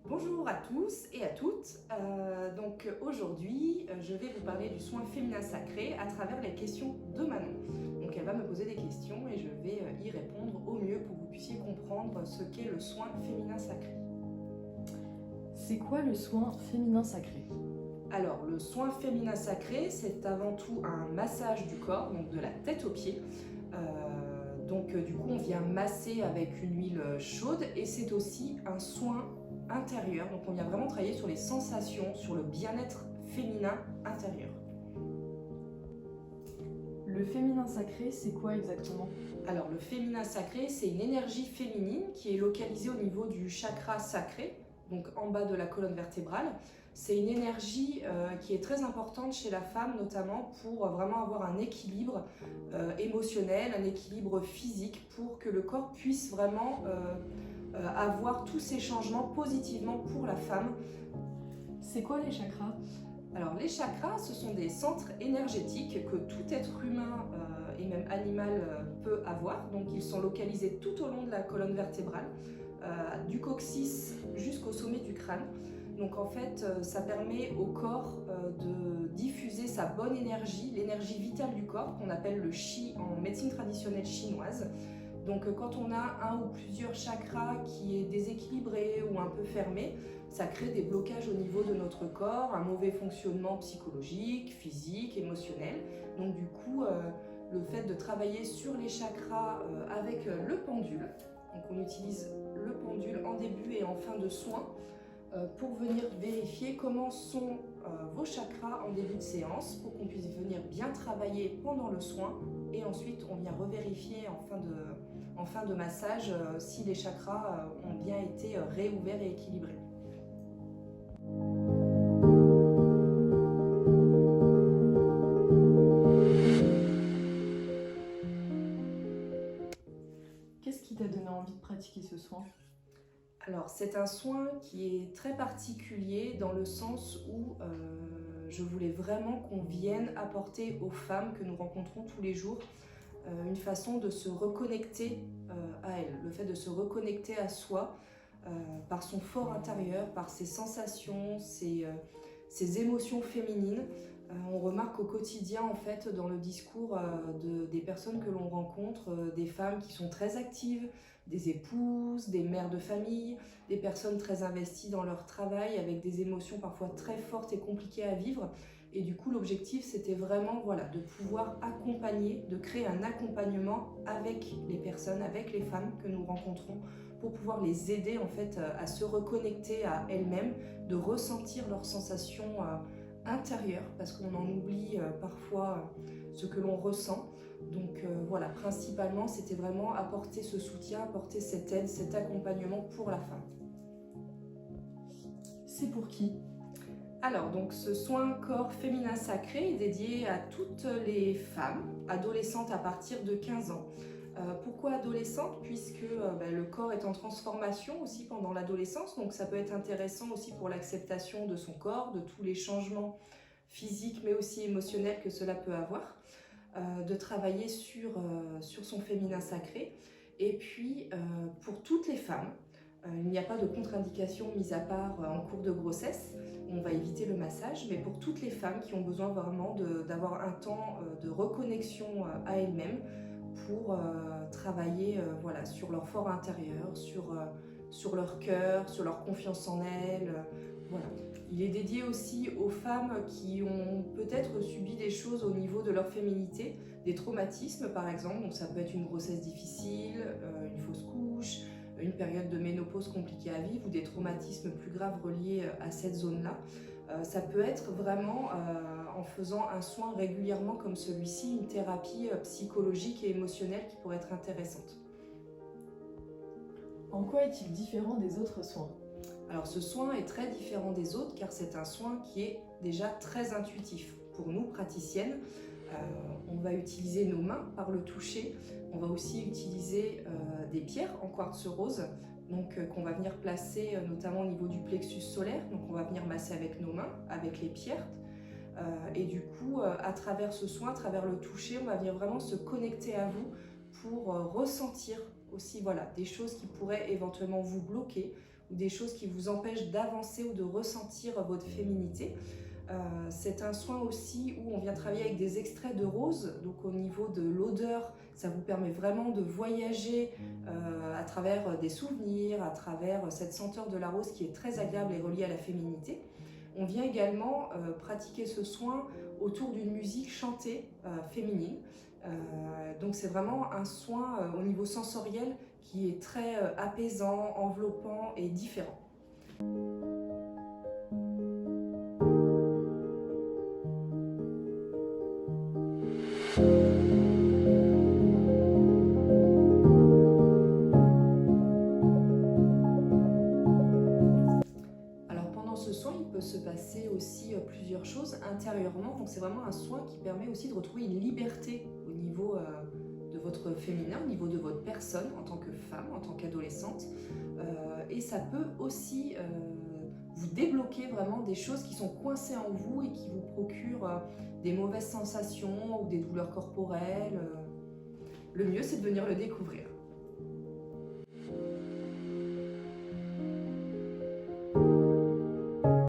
Bonjour à tous et à toutes. Aujourd'hui, je vais vous parler du soin féminin sacré à travers les questions de Manon. Donc elle va me poser des questions et je vais y répondre au mieux pour que vous puissiez comprendre ce qu'est le soin féminin sacré. C'est quoi le soin féminin sacré? Alors, le soin féminin sacré, c'est avant tout un massage du corps, donc de la tête aux pieds. Du coup, on vient masser avec une huile chaude et c'est aussi un soin intérieur. Donc, on vient vraiment travailler sur les sensations, sur le bien-être féminin intérieur. Le féminin sacré, c'est quoi exactement? Alors, le féminin sacré, c'est une énergie féminine qui est localisée au niveau du chakra sacré, donc en bas de la colonne vertébrale. C'est une énergie qui est très importante chez la femme, notamment pour vraiment avoir un équilibre émotionnel, un équilibre physique, pour que le corps puisse vraiment avoir tous ces changements positivement pour la femme. C'est quoi les chakras? Alors les chakras, ce sont des centres énergétiques que tout être humain et même animal peut avoir. Donc ils sont localisés tout au long de la colonne vertébrale, du coccyx jusqu'au sommet du crâne. Donc en fait, ça permet au corps de diffuser sa bonne énergie, l'énergie vitale du corps, qu'on appelle le Qi en médecine traditionnelle chinoise. Donc quand on a un ou plusieurs chakras qui est déséquilibré ou un peu fermé, ça crée des blocages au niveau de notre corps, un mauvais fonctionnement psychologique, physique, émotionnel. Donc du coup, le fait de travailler sur les chakras avec le pendule, donc on utilise le pendule en début et en fin de soin, pour venir vérifier comment sont vos chakras en début de séance, pour qu'on puisse venir bien travailler pendant le soin, et ensuite on vient revérifier en fin de massage si les chakras ont bien été réouverts et équilibrés. Qu'est-ce qui t'a donné envie de pratiquer ce soin? Alors c'est un soin qui est très particulier dans le sens où je voulais vraiment qu'on vienne apporter aux femmes que nous rencontrons tous les jours une façon de se reconnecter à elles, le fait de se reconnecter à soi par son fort intérieur, par ses sensations, ses émotions féminines. On remarque au quotidien, en fait, dans le discours des personnes que l'on rencontre, des femmes qui sont très actives, des épouses, des mères de famille, des personnes très investies dans leur travail, avec des émotions parfois très fortes et compliquées à vivre. Et du coup, l'objectif, c'était vraiment de pouvoir accompagner, de créer un accompagnement avec les personnes, avec les femmes que nous rencontrons, pour pouvoir les aider en fait à se reconnecter à elles-mêmes, de ressentir leurs sensations intérieures, parce qu'on en oublie parfois ce que l'on ressent. Donc principalement, c'était vraiment apporter ce soutien, apporter cette aide, cet accompagnement pour la femme. C'est pour qui? Alors, donc ce soin corps féminin sacré est dédié à toutes les femmes, adolescentes à partir de 15 ans. Pourquoi adolescente? Puisque le corps est en transformation aussi pendant l'adolescence, donc ça peut être intéressant aussi pour l'acceptation de son corps, de tous les changements physiques mais aussi émotionnels que cela peut avoir, de travailler sur son féminin sacré. Et puis, pour toutes les femmes, il n'y a pas de contre-indication mise à part en cours de grossesse. On va éviter le massage, mais pour toutes les femmes qui ont besoin vraiment d'avoir un temps de reconnexion à elles-mêmes pour travailler sur leur fort intérieur, sur leur cœur, sur leur confiance en elles. Voilà. Il est dédié aussi aux femmes qui ont peut-être subi des choses au niveau de leur féminité, des traumatismes par exemple, donc ça peut être une grossesse difficile, une fausse couche, une période de ménopause compliquée à vivre ou des traumatismes plus graves reliés à cette zone-là. Ça peut être vraiment, en faisant un soin régulièrement comme celui-ci, une thérapie psychologique et émotionnelle qui pourrait être intéressante. En quoi est-il différent des autres soins? Alors ce soin est très différent des autres car c'est un soin qui est déjà très intuitif. Pour nous, praticiennes, on va utiliser nos mains par le toucher. On va aussi utiliser des pierres en quartz rose, donc qu'on va venir placer notamment au niveau du plexus solaire. Donc on va venir masser avec nos mains, avec les pierres. Et du coup, à travers ce soin, à travers le toucher, on va venir vraiment se connecter à vous pour ressentir aussi des choses qui pourraient éventuellement vous bloquer ou des choses qui vous empêchent d'avancer ou de ressentir votre féminité. C'est un soin aussi où on vient travailler avec des extraits de rose, donc au niveau de l'odeur, ça vous permet vraiment de voyager à travers des souvenirs, à travers cette senteur de la rose qui est très agréable et reliée à la féminité. On vient également pratiquer ce soin autour d'une musique chantée féminine. Donc c'est vraiment un soin au niveau sensoriel qui est très apaisant, enveloppant et différent. Alors pendant ce soin, il peut se passer aussi plusieurs choses intérieurement. Donc c'est vraiment un soin qui permet aussi de retrouver une liberté au niveau de votre féminin, au niveau de votre personne en tant que femme, en tant qu'adolescente. Et ça peut aussi vous débloquer vraiment des choses qui sont coincées en vous et qui vous procurent des mauvaises sensations ou des douleurs corporelles. Le mieux, c'est de venir le découvrir.